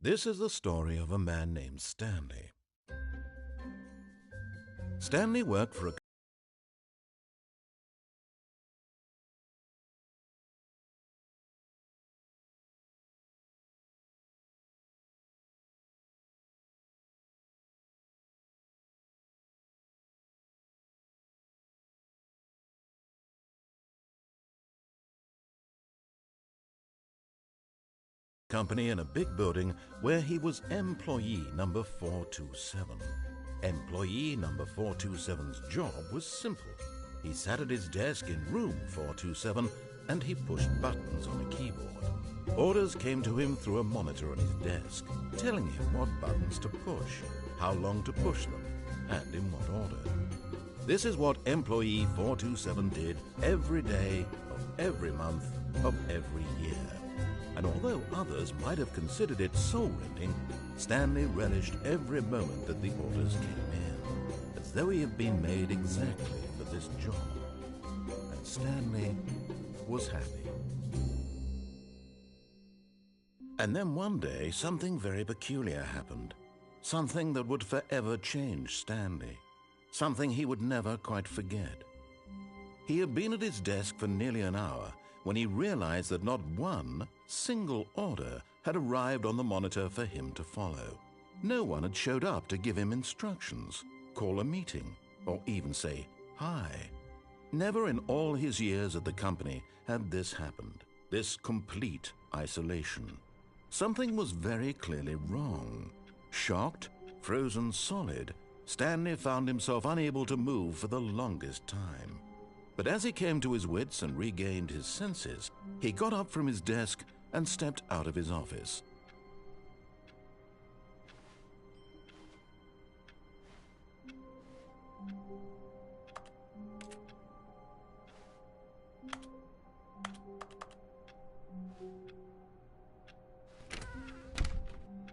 This is the story of a man named Stanley. Stanley worked for a company in a big building where he was employee number 427. Employee number 427's job was simple. He sat at his desk in room 427 and he pushed buttons on a keyboard. Orders came to him through a monitor on his desk, telling him what buttons to push, how long to push them, and in what order. This is what employee 427 did every day of every month of every year. And although others might have considered it soul-rending, Stanley relished every moment that the orders came in, as though he had been made exactly for this job. And Stanley was happy. And then one day, something very peculiar happened. Something that would forever change Stanley. Something he would never quite forget. He had been at his desk for nearly an hour when he realized that not one single order had arrived on the monitor for him to follow. No one had showed up to give him instructions, call a meeting, or even say hi. Never in all his years at the company had this happened, this complete isolation. Something was very clearly wrong. Shocked, frozen solid, Stanley found himself unable to move for the longest time. But as he came to his wits and regained his senses, he got up from his desk and stepped out of his office.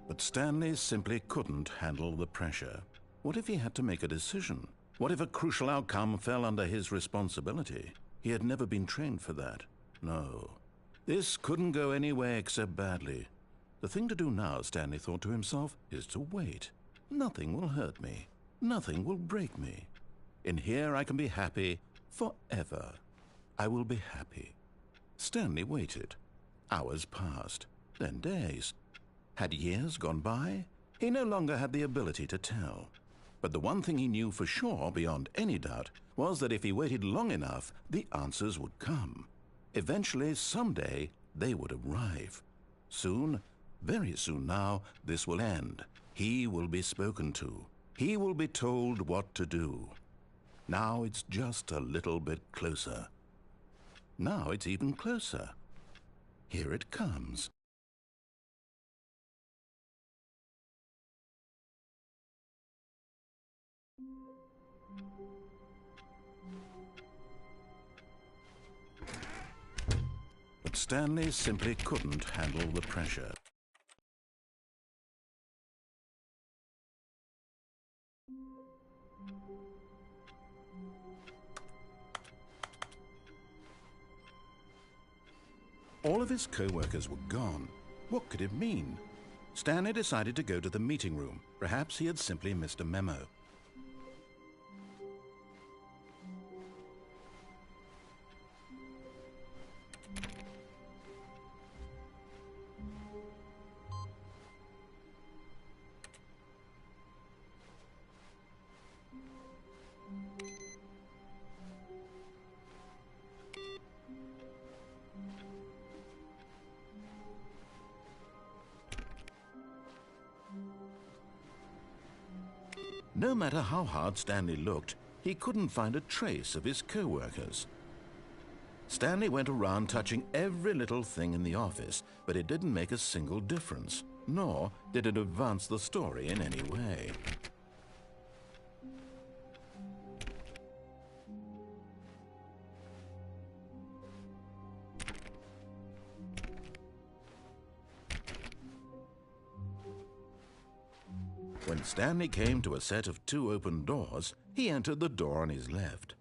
But Stanley simply couldn't handle the pressure. What if he had to make a decision? What if a crucial outcome fell under his responsibility? He had never been trained for that. No. This couldn't go any way except badly. The thing to do now, Stanley thought to himself, is to wait. Nothing will hurt me. Nothing will break me. In here I can be happy forever. I will be happy. Stanley waited. Hours passed, then days. Had years gone by? He no longer had the ability to tell. But the one thing he knew for sure, beyond any doubt, was that if he waited long enough, the answers would come. Eventually, someday, they would arrive. Soon, very soon now, this will end. He will be spoken to. He will be told what to do. Now it's just a little bit closer. Now it's even closer. Here it comes. But Stanley simply couldn't handle the pressure. All of his co-workers were gone. What could it mean? Stanley decided to go to the meeting room. Perhaps he had simply missed a memo. No matter how hard Stanley looked, he couldn't find a trace of his co-workers. Stanley went around touching every little thing in the office, but it didn't make a single difference, nor did it advance the story in any way. When Stanley came to a set of 2 open doors, he entered the door on his left.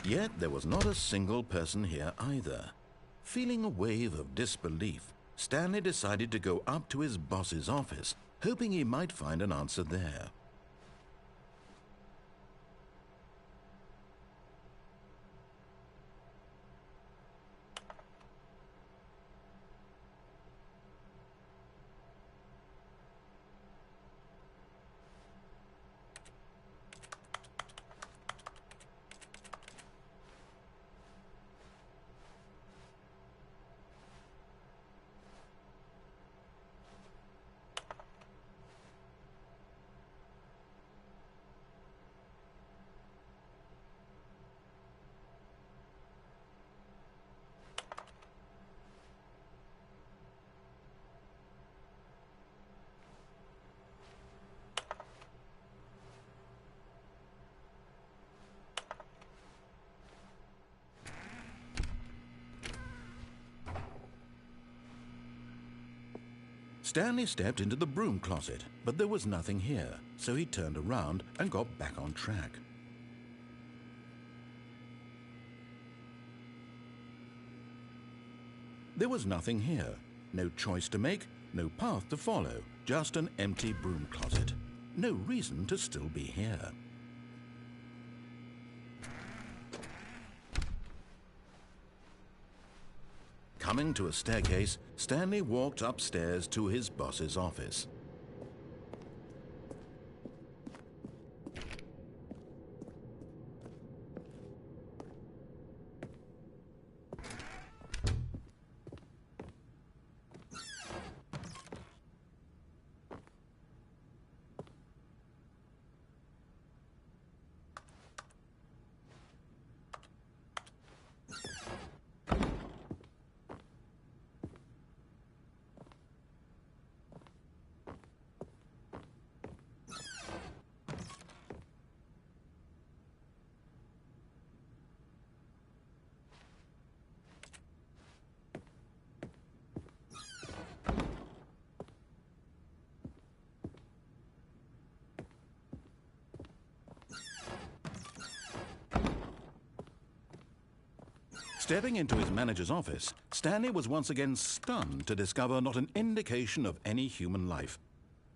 Yet there was not a single person here either. Feeling a wave of disbelief, Stanley decided to go up to his boss's office, hoping he might find an answer there. Stanley stepped into the broom closet, but there was nothing here, so he turned around and got back on track. There was nothing here. No choice to make, no path to follow, just an empty broom closet. No reason to still be here. Coming to a staircase, Stanley walked upstairs to his boss's office. Stepping into his manager's office, Stanley was once again stunned to discover not an indication of any human life.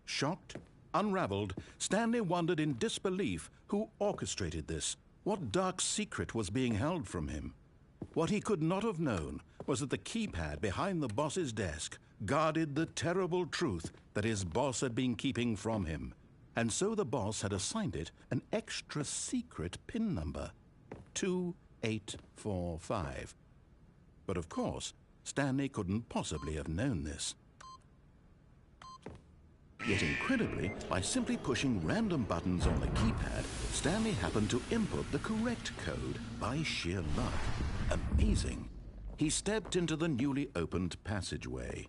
Shocked, unraveled, Stanley wondered in disbelief who orchestrated this. What dark secret was being held from him? What he could not have known was that the keypad behind the boss's desk guarded the terrible truth that his boss had been keeping from him. And so the boss had assigned it an extra secret PIN number, 2845. But of course, Stanley couldn't possibly have known this. Yet incredibly, by simply pushing random buttons on the keypad, Stanley happened to input the correct code by sheer luck. Amazing. He stepped into the newly opened passageway.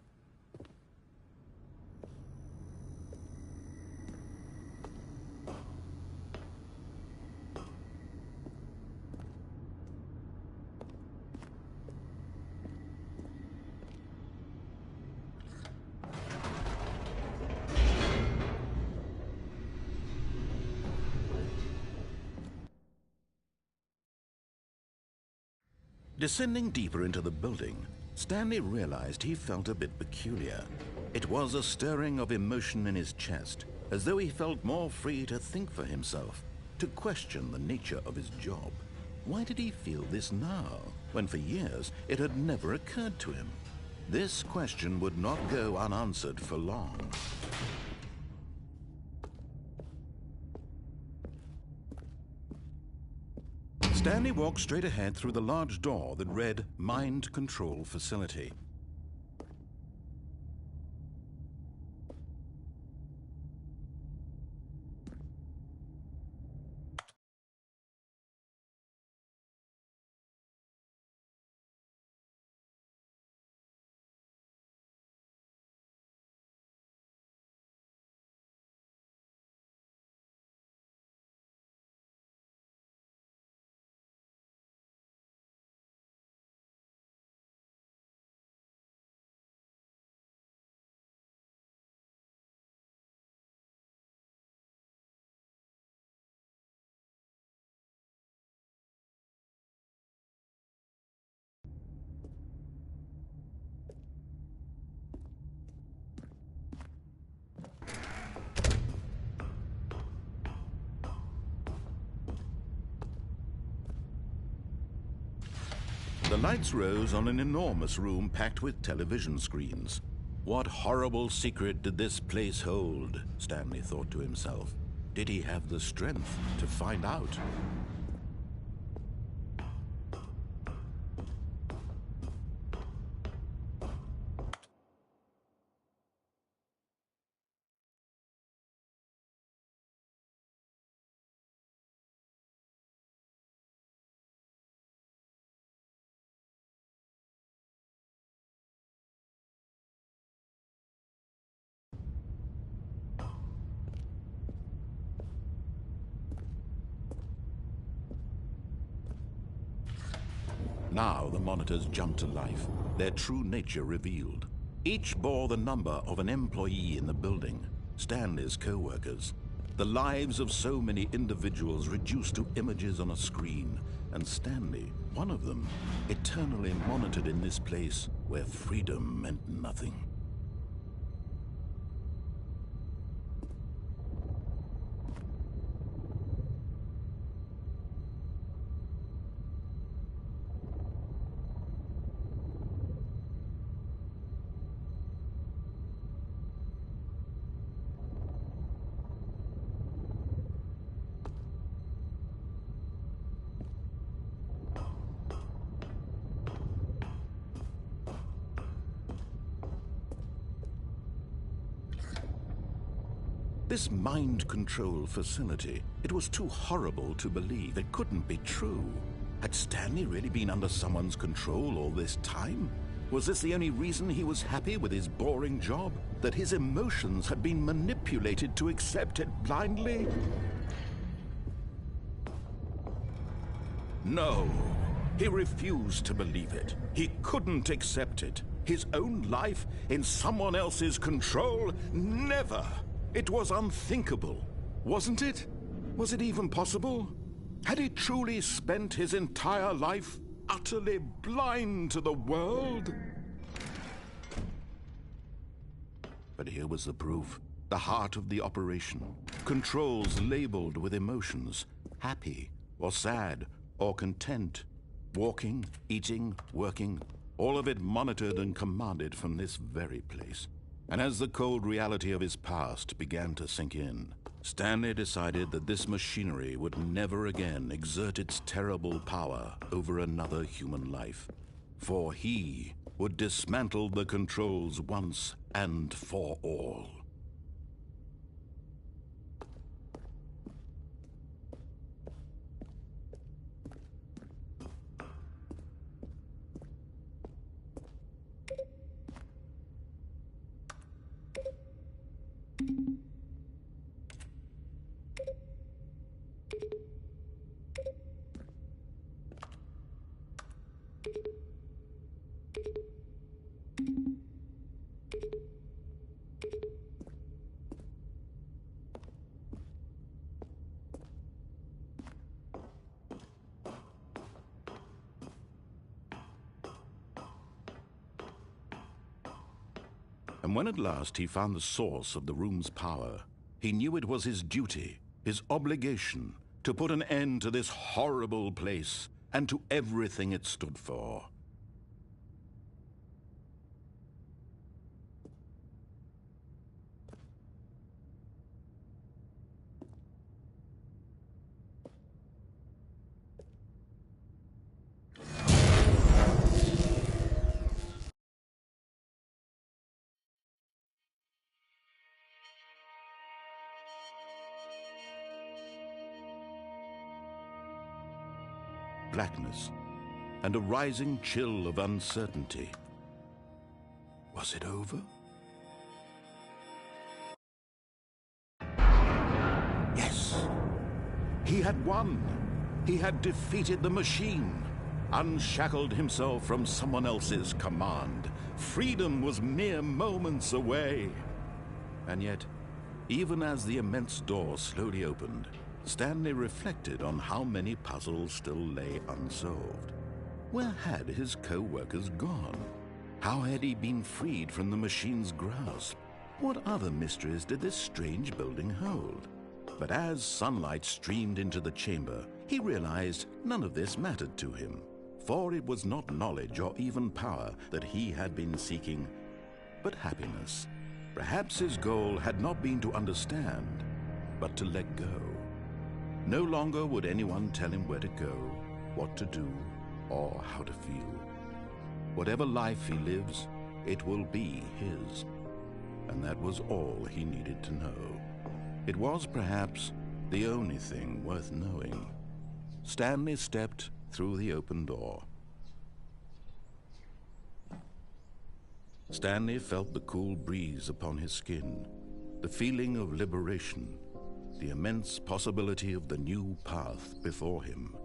Descending deeper into the building, Stanley realized he felt a bit peculiar. It was a stirring of emotion in his chest, as though he felt more free to think for himself, to question the nature of his job. Why did he feel this now, when for years it had never occurred to him? This question would not go unanswered for long. Stanley walked straight ahead through the large door that read Mind Control Facility. The lights rose on an enormous room packed with television screens. What horrible secret did this place hold? Stanley thought to himself. Did he have the strength to find out? Now the monitors jumped to life, their true nature revealed. Each bore the number of an employee in the building, Stanley's co-workers. The lives of so many individuals reduced to images on a screen, and Stanley, one of them, eternally monitored in this place where freedom meant nothing. This mind control facility, it was too horrible to believe. It couldn't be true. Had Stanley really been under someone's control all this time? Was this the only reason he was happy with his boring job? That his emotions had been manipulated to accept it blindly? No, he refused to believe it. He couldn't accept it. His own life in someone else's control? Never! It was unthinkable, wasn't it? Was it even possible? Had he truly spent his entire life utterly blind to the world? But here was the proof. The heart of the operation. Controls labeled with emotions. Happy, or sad, or content. Walking, eating, working. All of it monitored and commanded from this very place. And as the cold reality of his past began to sink in, Stanley decided that this machinery would never again exert its terrible power over another human life. For he would dismantle the controls once and for all. And when at last he found the source of the room's power, he knew it was his duty, his obligation, to put an end to this horrible place and to everything it stood for. Blackness, and a rising chill of uncertainty. Was it over? Yes! He had won! He had defeated the machine, unshackled himself from someone else's command. Freedom was mere moments away. And yet, even as the immense door slowly opened, Stanley reflected on how many puzzles still lay unsolved. Where had his co-workers gone? How had he been freed from the machine's grasp? What other mysteries did this strange building hold? But as sunlight streamed into the chamber, he realized none of this mattered to him, for it was not knowledge or even power that he had been seeking, but happiness. Perhaps his goal had not been to understand, but to let go. No longer would anyone tell him where to go, what to do, or how to feel. Whatever life he lives, it will be his. And that was all he needed to know. It was perhaps the only thing worth knowing. Stanley stepped through the open door. Stanley felt the cool breeze upon his skin, the feeling of liberation, the immense possibility of the new path before him.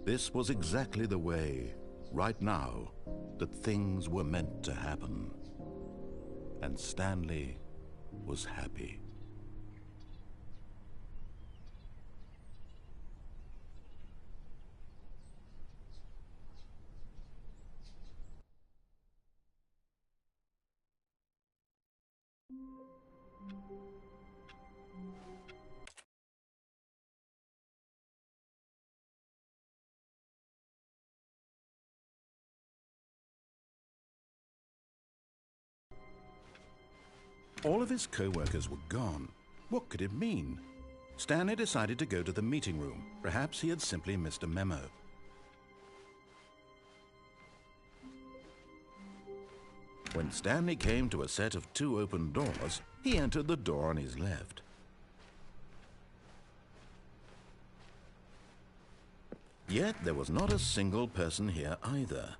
This was exactly the way, right now, that things were meant to happen. And Stanley was happy. All of his co-workers were gone. What could it mean? Stanley decided to go to the meeting room. Perhaps he had simply missed a memo. When Stanley came to a set of 2 open doors, he entered the door on his left. Yet there was not a single person here either.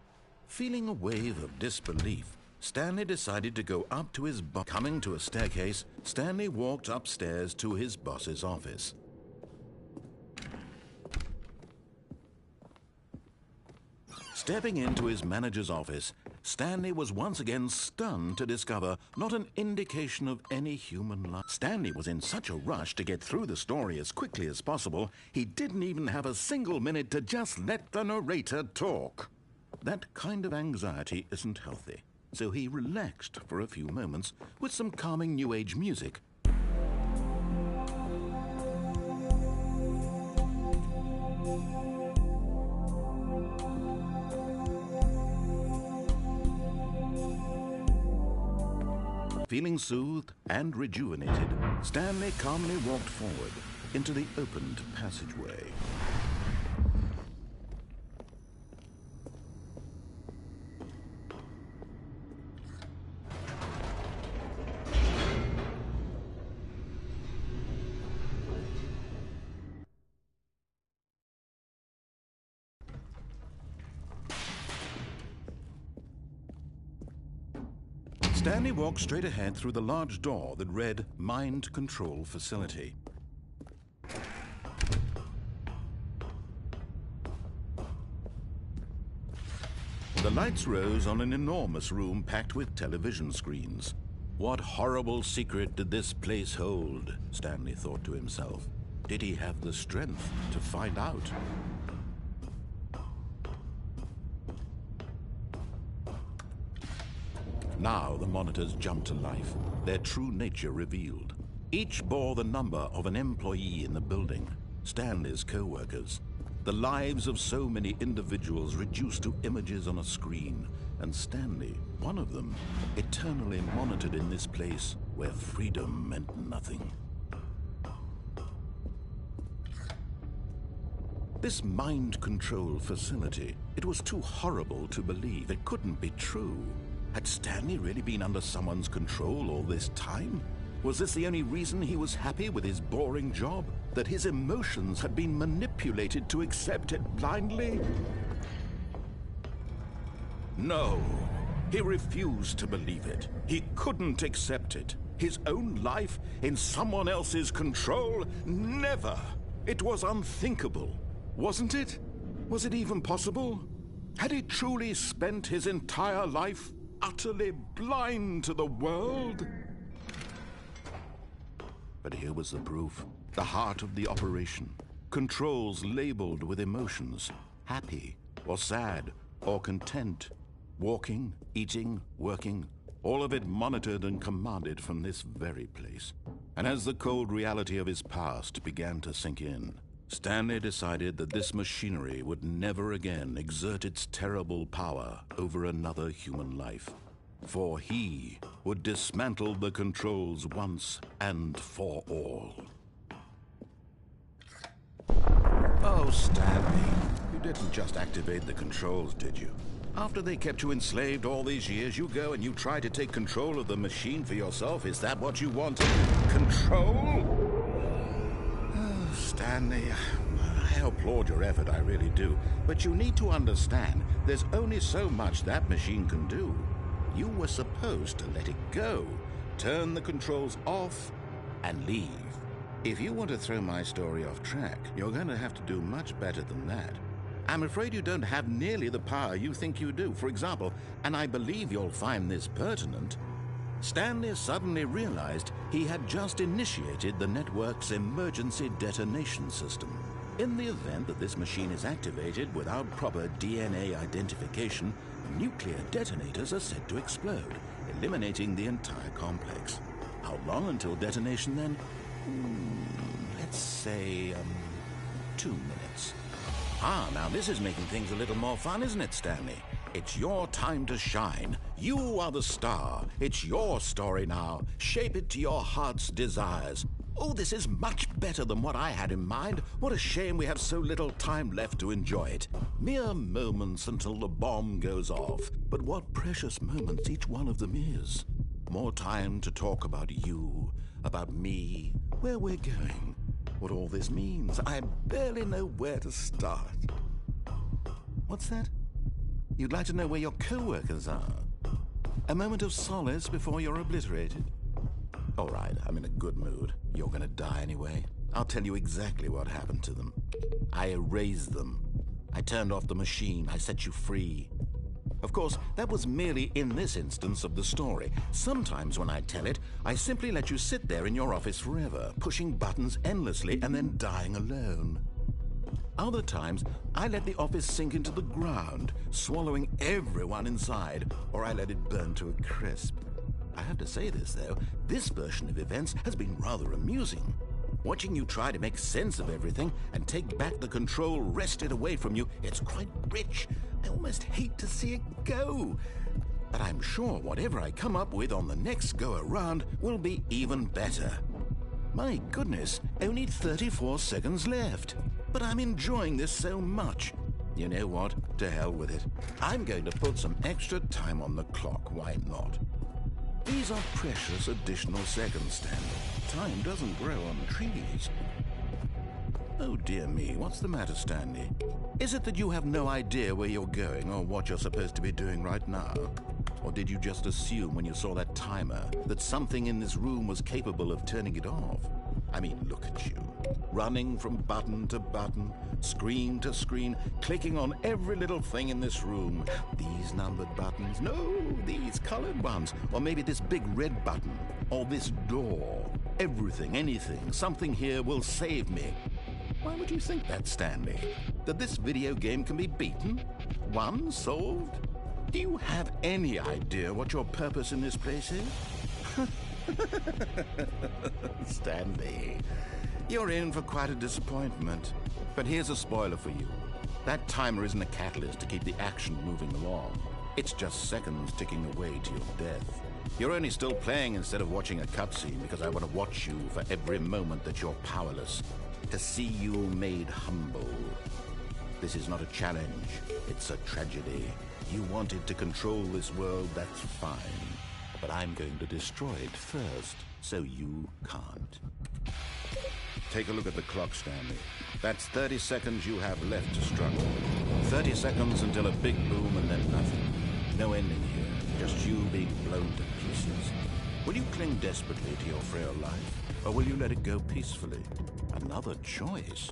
Feeling a wave of disbelief, Stanley decided to go up to his boss. Coming to a staircase, Stanley walked upstairs to his boss's office. Stepping into his manager's office, Stanley was once again stunned to discover not an indication of any human life. Stanley was in such a rush to get through the story as quickly as possible, he didn't even have a single minute to just let the narrator talk. That kind of anxiety isn't healthy, so he relaxed for a few moments with some calming New Age music. Feeling soothed and rejuvenated, Stanley calmly walked forward into the opened passageway. Stanley walked straight ahead through the large door that read Mind Control Facility. The lights rose on an enormous room packed with television screens. What horrible secret did this place hold? Stanley thought to himself. Did he have the strength to find out? Now the monitors jumped to life, their true nature revealed. Each bore the number of an employee in the building, Stanley's co-workers. The lives of so many individuals reduced to images on a screen, and Stanley, one of them, eternally monitored in this place where freedom meant nothing. This mind control facility, it was too horrible to believe. It couldn't be true. Had Stanley really been under someone's control all this time? Was this the only reason he was happy with his boring job? That his emotions had been manipulated to accept it blindly? No, he refused to believe it. He couldn't accept it. His own life in someone else's control? Never! It was unthinkable, wasn't it? Was it even possible? Had he truly spent his entire life utterly blind to the world? But here was the proof. The heart of the operation. Controls labeled with emotions. Happy, or sad, or content. Walking, eating, working. All of it monitored and commanded from this very place. And as the cold reality of his past began to sink in, Stanley decided that this machinery would never again exert its terrible power over another human life. For he would dismantle the controls once and for all. Oh, Stanley, you didn't just activate the controls, did you? After they kept you enslaved all these years, you go and you try to take control of the machine for yourself. Is that what you wanted? Control? Stanley, I applaud your effort, I really do. But you need to understand, there's only so much that machine can do. You were supposed to let it go, turn the controls off, and leave. If you want to throw my story off track, you're going to have to do much better than that. I'm afraid you don't have nearly the power you think you do. For example, and I believe you'll find this pertinent, Stanley suddenly realized he had just initiated the network's emergency detonation system. In the event that this machine is activated without proper DNA identification, nuclear detonators are said to explode, eliminating the entire complex. How long until detonation then? Let's say, 2 minutes. Now this is making things a little more fun, isn't it, Stanley? It's your time to shine. You are the star. It's your story now. Shape it to your heart's desires. Oh, this is much better than what I had in mind. What a shame we have so little time left to enjoy it. Mere moments until the bomb goes off. But what precious moments each one of them is. More time to talk about you, about me, where we're going, what all this means. I barely know where to start. What's that? You'd like to know where your co-workers are? A moment of solace before you're obliterated? All right, I'm in a good mood. You're gonna die anyway. I'll tell you exactly what happened to them. I erased them. I turned off the machine. I set you free. Of course, that was merely in this instance of the story. Sometimes when I tell it, I simply let you sit there in your office forever, pushing buttons endlessly and then dying alone. Other times, I let the office sink into the ground, swallowing everyone inside, or I let it burn to a crisp. I have to say this, though, this version of events has been rather amusing. Watching you try to make sense of everything and take back the control wrested away from you, it's quite rich. I almost hate to see it go. But I'm sure whatever I come up with on the next go-around will be even better. My goodness, only 34 seconds left. But I'm enjoying this so much. You know what? To hell with it. I'm going to put some extra time on the clock, why not? These are precious additional seconds, Stanley. Time doesn't grow on trees. Oh dear me, what's the matter, Stanley? Is it that you have no idea where you're going or what you're supposed to be doing right now? Or did you just assume when you saw that timer that something in this room was capable of turning it off? I mean, look at you. Running from button to button, screen to screen, clicking on every little thing in this room. These numbered buttons, no, these colored ones. Or maybe this big red button, or this door. Everything, anything, something here will save me. Why would you think that, Stanley? That this video game can be beaten? Won? Solved? Do you have any idea what your purpose in this place is? Stanley, you're in for quite a disappointment. But here's a spoiler for you. That timer isn't a catalyst to keep the action moving along. It's just seconds ticking away to your death. You're only still playing instead of watching a cutscene because I want to watch you for every moment that you're powerless. To see you made humble. This is not a challenge, it's a tragedy. You wanted to control this world, that's fine. But I'm going to destroy it first, so you can't. Take a look at the clock, Stanley. That's 30 seconds you have left to struggle. 30 seconds until a big boom and then nothing. No ending here, just you being blown to pieces. Will you cling desperately to your frail life, or will you let it go peacefully? Another choice.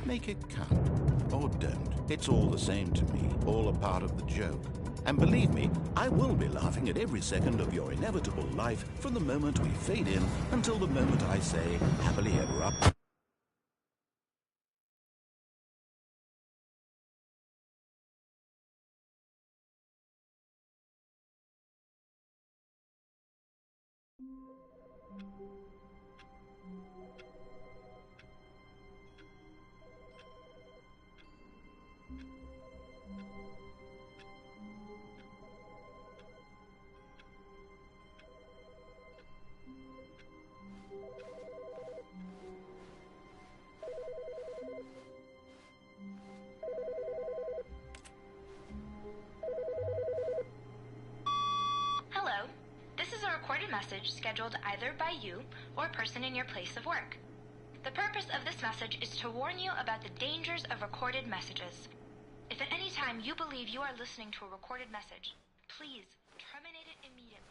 Make it count, or don't. It's all the same to me, all a part of the joke. And believe me, I will be laughing at every second of your inevitable life from the moment we fade in until the moment I say, happily ever after. Hello. This is a recorded message scheduled either by you or a person in your place of work. The purpose of this message is to warn you about the dangers of recorded messages. If at any time you believe you are listening to a recorded message, please terminate it immediately.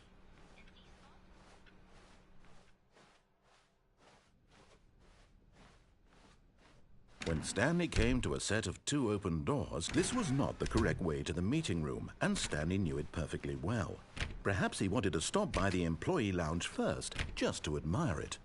When Stanley came to a set of 2 open doors, this was not the correct way to the meeting room, and Stanley knew it perfectly well. Perhaps he wanted to stop by the employee lounge first, just to admire it.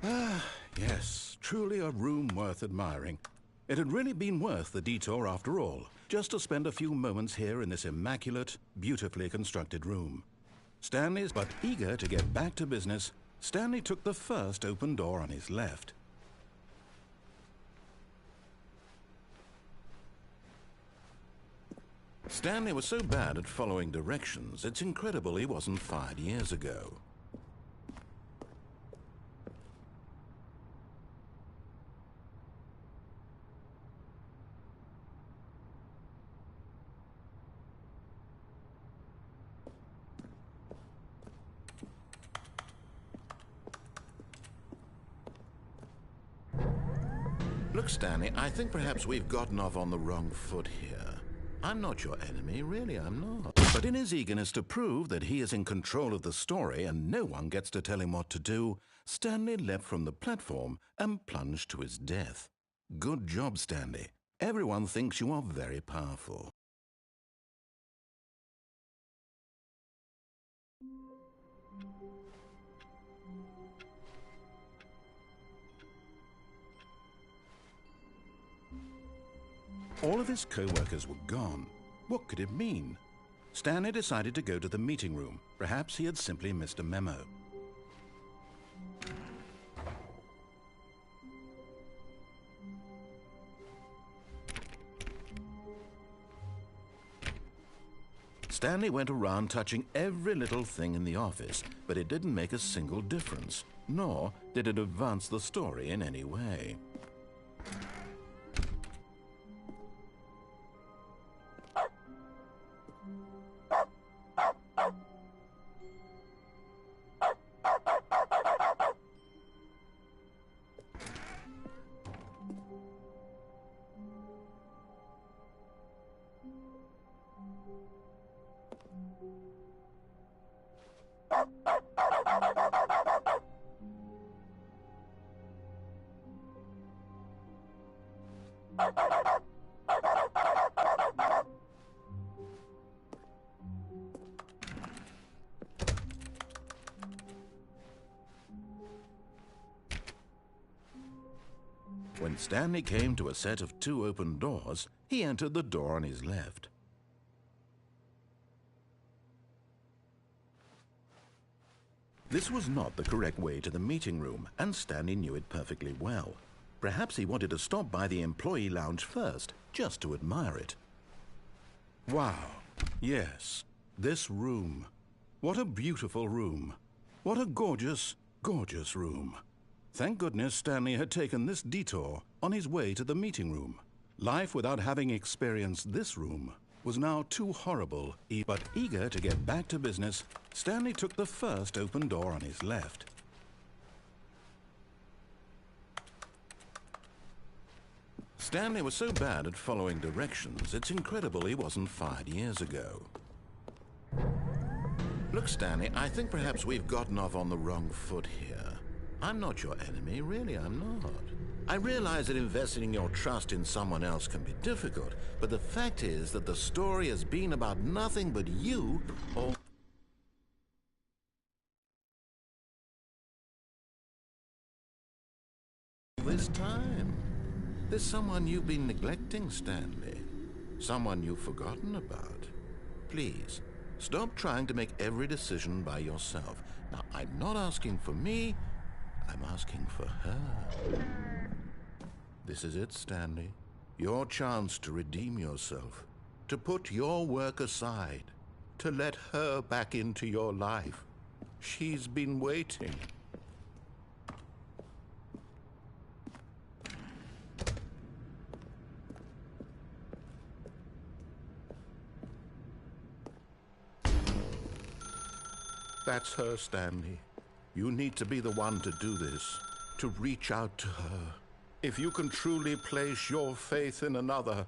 Ah, yes, truly a room worth admiring. It had really been worth the detour after all, just to spend a few moments here in this immaculate, beautifully constructed room. Stanley's but eager to get back to business, Stanley took the first open door on his left. Stanley was so bad at following directions, it's incredible he wasn't fired years ago. Look, Stanley, I think perhaps we've gotten off on the wrong foot here. I'm not your enemy, really, I'm not. But in his eagerness to prove that he is in control of the story and no one gets to tell him what to do, Stanley leapt from the platform and plunged to his death. Good job, Stanley. Everyone thinks you are very powerful. All of his co-workers were gone. What could it mean? Stanley decided to go to the meeting room. Perhaps he had simply missed a memo. Stanley went around touching every little thing in the office, but it didn't make a single difference, nor did it advance the story in any way. When Stanley came to a set of 2 open doors, he entered the door on his left. This was not the correct way to the meeting room, and Stanley knew it perfectly well. Perhaps he wanted to stop by the employee lounge first, just to admire it. Wow, yes, this room. What a beautiful room. What a gorgeous, gorgeous room. Thank goodness Stanley had taken this detour on his way to the meeting room. Life without having experienced this room was now too horrible. But eager to get back to business, Stanley took the first open door on his left. Stanley was so bad at following directions, it's incredible he wasn't fired years ago. Look, Stanley, I think perhaps we've gotten off on the wrong foot here. I'm not your enemy, really, I'm not. I realize that investing your trust in someone else can be difficult, but the fact is that the story has been about nothing but you all this time. There's someone you've been neglecting, Stanley. Someone you've forgotten about. Please, stop trying to make every decision by yourself. Now, I'm not asking for me, I'm asking for her. This is it, Stanley. Your chance to redeem yourself, to put your work aside, to let her back into your life. She's been waiting. That's her, Stanley. You need to be the one to do this, to reach out to her. If you can truly place your faith in another,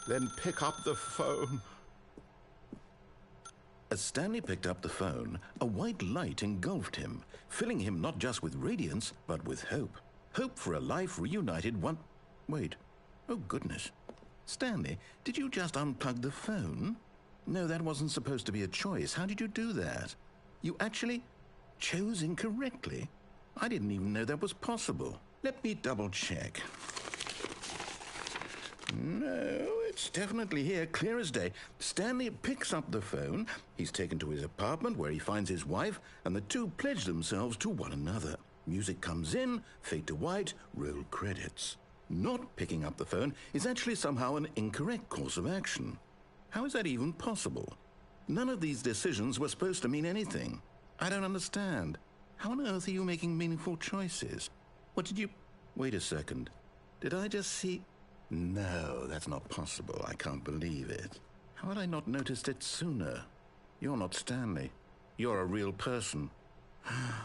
then pick up the phone. As Stanley picked up the phone, a white light engulfed him, filling him not just with radiance, but with hope. Hope for a life reunited one... Wait. Oh, goodness. Stanley, did you just unplug the phone? No, that wasn't supposed to be a choice. How did you do that? You actually chose incorrectly? I didn't even know that was possible. Let me double check. No, it's definitely here, clear as day. Stanley picks up the phone. He's taken to his apartment where he finds his wife, and the two pledge themselves to one another. Music comes in, fade to white, roll credits. Not picking up the phone is actually somehow an incorrect course of action. How is that even possible? None of these decisions were supposed to mean anything. I don't understand. How on earth are you making meaningful choices? What did you... Wait a second. Did I just see... No, that's not possible. I can't believe it. How had I not noticed it sooner? You're not Stanley. You're a real person. I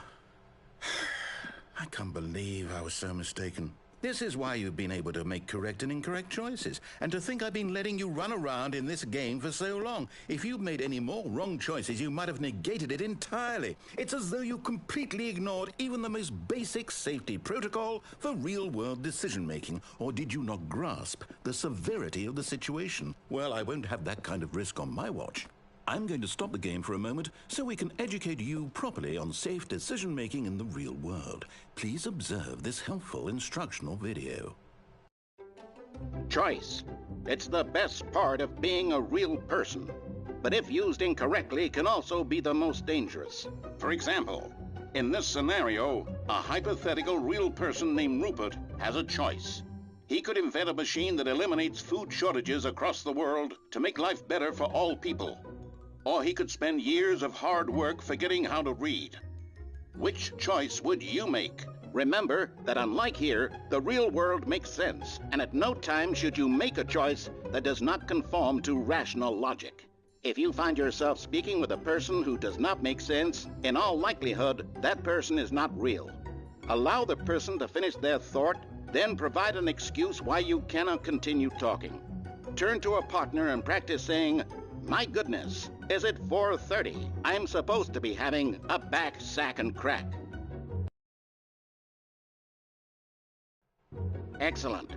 can't believe I was so mistaken. This is why you've been able to make correct and incorrect choices. And to think I've been letting you run around in this game for so long. If you'd made any more wrong choices, you might have negated it entirely. It's as though you completely ignored even the most basic safety protocol for real-world decision-making. Or did you not grasp the severity of the situation? Well, I won't have that kind of risk on my watch. I'm going to stop the game for a moment so we can educate you properly on safe decision-making in the real world. Please observe this helpful instructional video. Choice. It's the best part of being a real person. But if used incorrectly, can also be the most dangerous. For example, in this scenario, a hypothetical real person named Rupert has a choice. He could invent a machine that eliminates food shortages across the world to make life better for all people. Or he could spend years of hard work forgetting how to read. Which choice would you make? Remember that unlike here, the real world makes sense, and at no time should you make a choice that does not conform to rational logic. If you find yourself speaking with a person who does not make sense, in all likelihood, that person is not real. Allow the person to finish their thought, then provide an excuse why you cannot continue talking. Turn to a partner and practice saying, "My goodness, is it 4:30? I'm supposed to be having a back, sack, and crack." Excellent.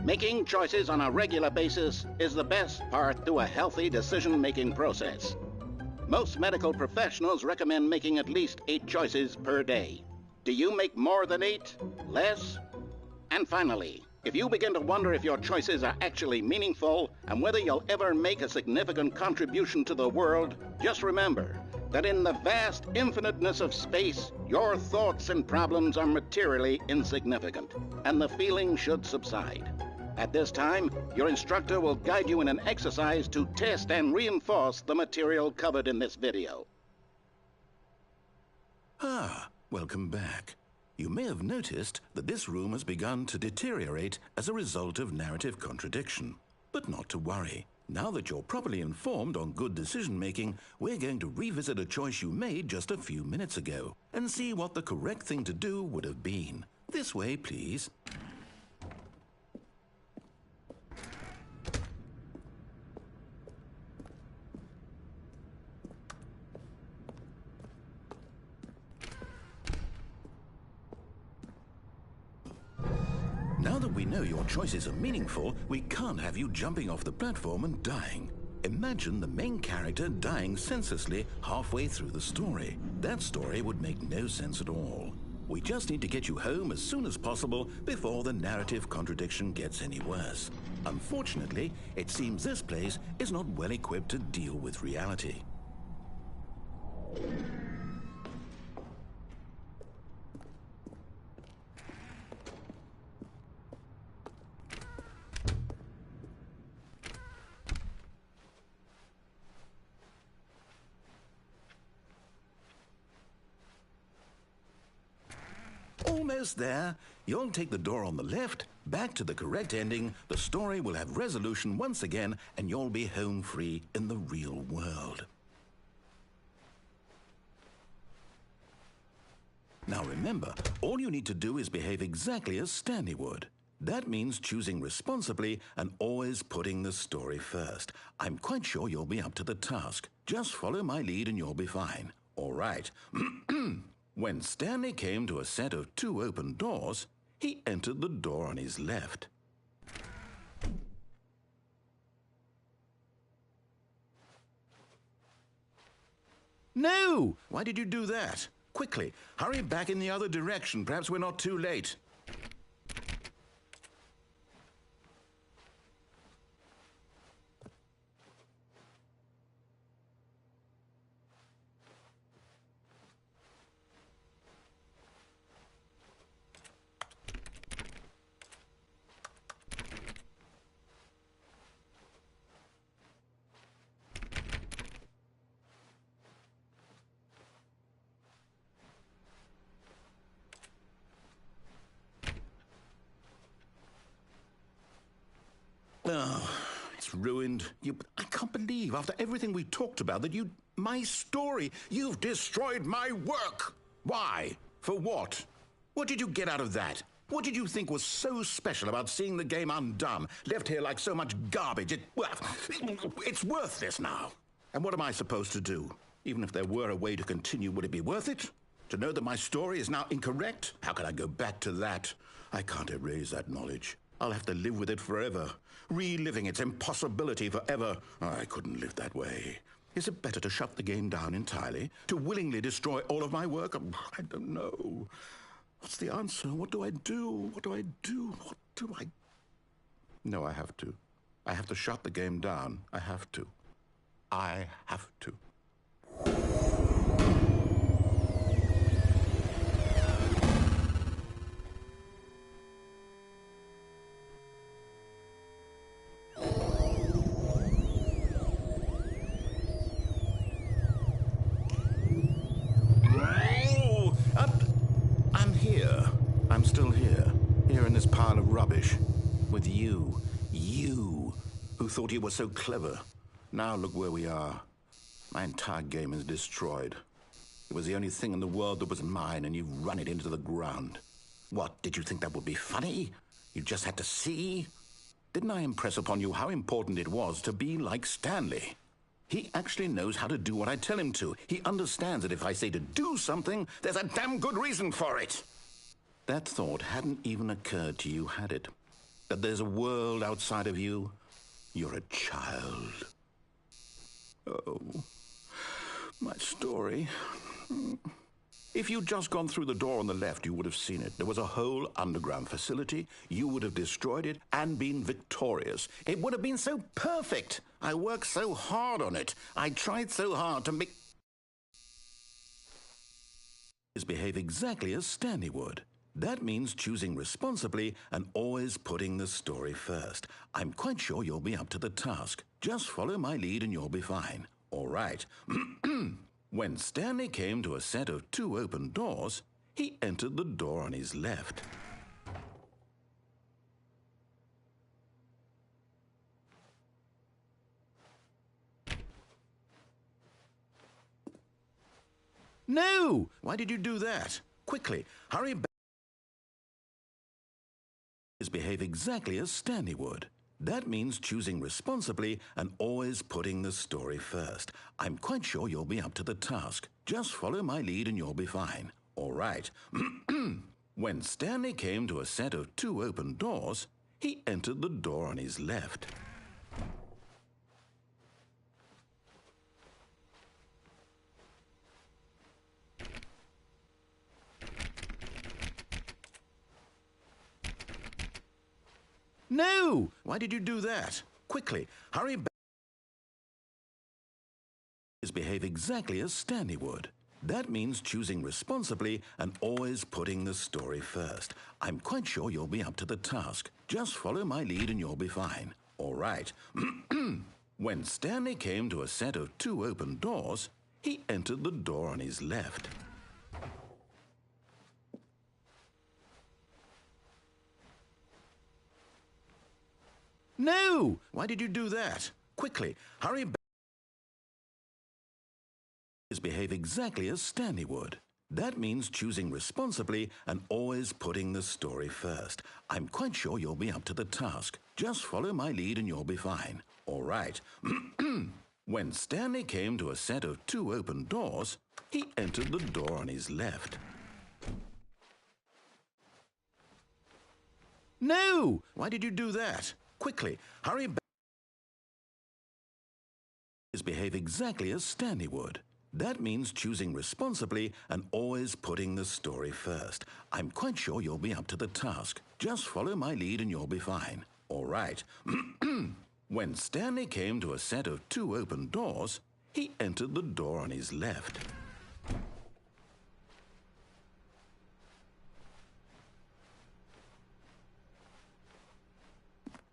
Making choices on a regular basis is the best part to a healthy decision-making process. Most medical professionals recommend making at least 8 choices per day. Do you make more than 8? Less? And finally, if you begin to wonder if your choices are actually meaningful and whether you'll ever make a significant contribution to the world, just remember that in the vast infiniteness of space, your thoughts and problems are materially insignificant, and the feeling should subside. At this time, your instructor will guide you in an exercise to test and reinforce the material covered in this video. Welcome back. You may have noticed that this room has begun to deteriorate as a result of narrative contradiction. But not to worry. Now that you're properly informed on good decision-making, we're going to revisit a choice you made just a few minutes ago and see what the correct thing to do would have been. This way, please. Now that we know your choices are meaningful, we can't have you jumping off the platform and dying. Imagine the main character dying senselessly halfway through the story. That story would make no sense at all. We just need to get you home as soon as possible before the narrative contradiction gets any worse. Unfortunately, it seems this place is not well equipped to deal with reality. Almost there. You'll take the door on the left, back to the correct ending, the story will have resolution once again, and you'll be home free in the real world. Now remember, all you need to do is behave exactly as Stanley would. That means choosing responsibly and always putting the story first. I'm quite sure you'll be up to the task. Just follow my lead and you'll be fine. All right. When Stanley came to a set of 2 open doors, he entered the door on his left. No! Why did you do that? Quickly, hurry back in the other direction. Perhaps we're not too late. Oh, it's ruined. I can't believe, after everything we talked about, that my story, you've destroyed my work. Why? For what? What did you get out of that? What did you think was so special about seeing the game undone, left here like so much garbage? It's worthless now. And what am I supposed to do? Even if there were a way to continue, would it be worth it? To know that my story is now incorrect? How can I go back to that? I can't erase that knowledge. I'll have to live with it forever, reliving its impossibility forever. I couldn't live that way. Is it better to shut the game down entirely? To willingly destroy all of my work? I don't know. What's the answer? What do I do? What do I do? What do I... No, I have to. I have to shut the game down. I have to. I have to. I'm here. I'm still here. Here in this pile of rubbish. With you. You, who thought you were so clever. Now look where we are. My entire game is destroyed. It was the only thing in the world that was mine, and you've run it into the ground. What, did you think that would be funny? You just had to see? Didn't I impress upon you how important it was to be like Stanley? He actually knows how to do what I tell him to. He understands that if I say to do something, there's a damn good reason for it. That thought hadn't even occurred to you, had it? That there's a world outside of you? You're a child. Oh, my story. If you'd just gone through the door on the left, you would have seen it. There was a whole underground facility. You would have destroyed it and been victorious. It would have been so perfect. I worked so hard on it. I tried so hard to make... behave exactly as Stanley would. That means choosing responsibly and always putting the story first. I'm quite sure you'll be up to the task. Just follow my lead and you'll be fine. All right. When Stanley came to a set of 2 open doors, he entered the door on his left. No! Why did you do that? Quickly, hurry back. Behave exactly as Stanley would. That means choosing responsibly and always putting the story first. I'm quite sure you'll be up to the task. Just follow my lead and you'll be fine. All right. When Stanley came to a set of 2 open doors, he entered the door on his left. No! Why did you do that? Quickly, hurry back. Behave exactly as Stanley would. That means choosing responsibly and always putting the story first. I'm quite sure you'll be up to the task. Just follow my lead and you'll be fine. All right. When Stanley came to a set of 2 open doors, he entered the door on his left. No! Why did you do that? Quickly, hurry back. Behave exactly as Stanley would. That means choosing responsibly and always putting the story first. I'm quite sure you'll be up to the task. Just follow my lead and you'll be fine. All right. When Stanley came to a set of 2 open doors, he entered the door on his left. No! Why did you do that? Quickly, hurry back. Behave exactly as Stanley would. That means choosing responsibly and always putting the story first. I'm quite sure you'll be up to the task. Just follow my lead and you'll be fine. All right. When Stanley came to a set of 2 open doors, he entered the door on his left.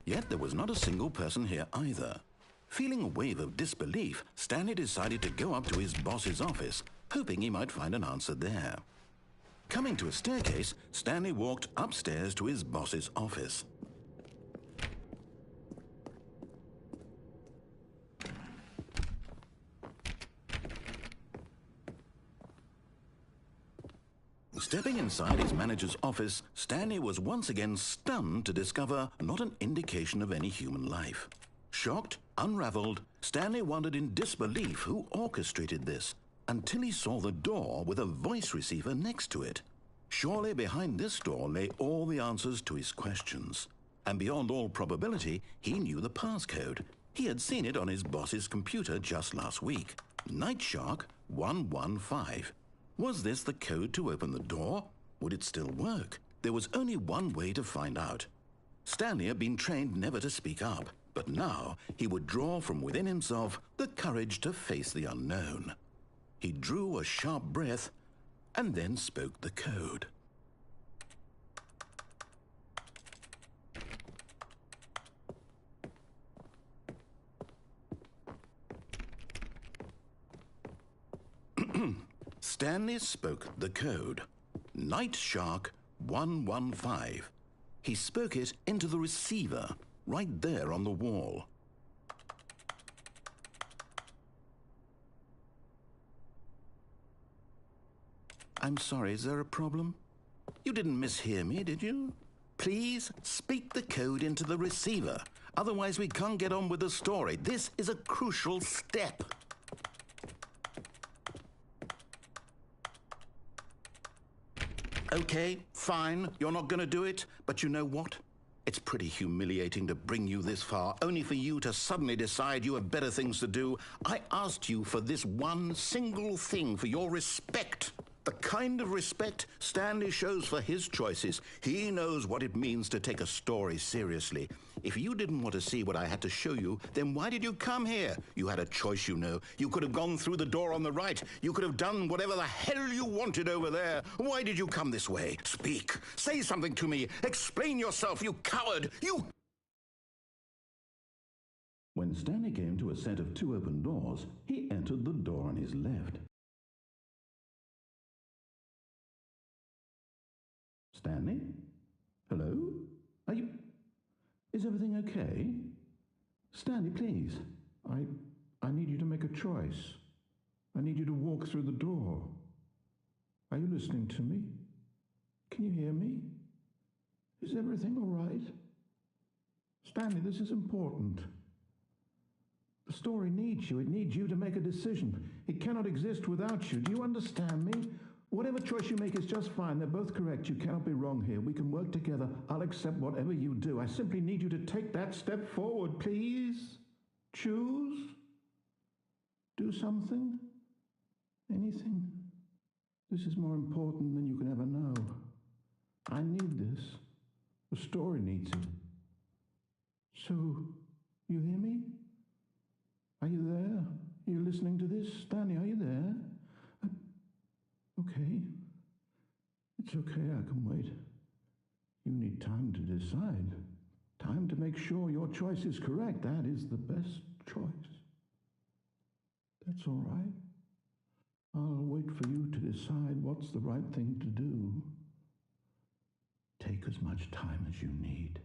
Yet there was not a single person here either. Feeling a wave of disbelief, Stanley decided to go up to his boss's office, hoping he might find an answer there. Coming to a staircase, Stanley walked upstairs to his boss's office. Stepping inside his manager's office, Stanley was once again stunned to discover not an indication of any human life. Shocked, unraveled, Stanley wondered in disbelief who orchestrated this, until he saw the door with a voice receiver next to it. Surely behind this door lay all the answers to his questions. And beyond all probability, he knew the passcode. He had seen it on his boss's computer just last week. Nightshark 115. Was this the code to open the door? Would it still work? There was only one way to find out. Stanley had been trained never to speak up, but now he would draw from within himself the courage to face the unknown. He drew a sharp breath and then spoke the code. Stanley spoke the code. Night Shark 115. He spoke it into the receiver, right there on the wall. I'm sorry, is there a problem? You didn't mishear me, did you? Please speak the code into the receiver. Otherwise, we can't get on with the story. This is a crucial step. Okay, fine, you're not going to do it, but you know what? It's pretty humiliating to bring you this far, only for you to suddenly decide you have better things to do. I asked you for this one single thing, for your respect. The kind of respect Stanley shows for his choices. He knows what it means to take a story seriously. If you didn't want to see what I had to show you, then why did you come here? You had a choice, you know. You could have gone through the door on the right. You could have done whatever the hell you wanted over there. Why did you come this way? Speak. Say something to me. Explain yourself, you coward. You... When Stanley came to a set of 2 open doors, he entered the door on his left. Stanley? Hello? Are you... Is everything okay? Stanley, please. I need you to make a choice. I need you to walk through the door. Are you listening to me? Can you hear me? Is everything all right? Stanley, this is important. The story needs you. It needs you to make a decision. It cannot exist without you. Do you understand me? Whatever choice you make is just fine. They're both correct. You cannot be wrong here. We can work together. I'll accept whatever you do. I simply need you to take that step forward, please. Choose. Do something. Anything. This is more important than you can ever know. I need this. The story needs it. So, you hear me? Are you there? Are you listening to this? Stanley, are you there? Okay. It's okay, I can wait. You need time to decide. Time to make sure your choice is correct. That is the best choice. That's all right. I'll wait for you to decide what's the right thing to do. Take as much time as you need.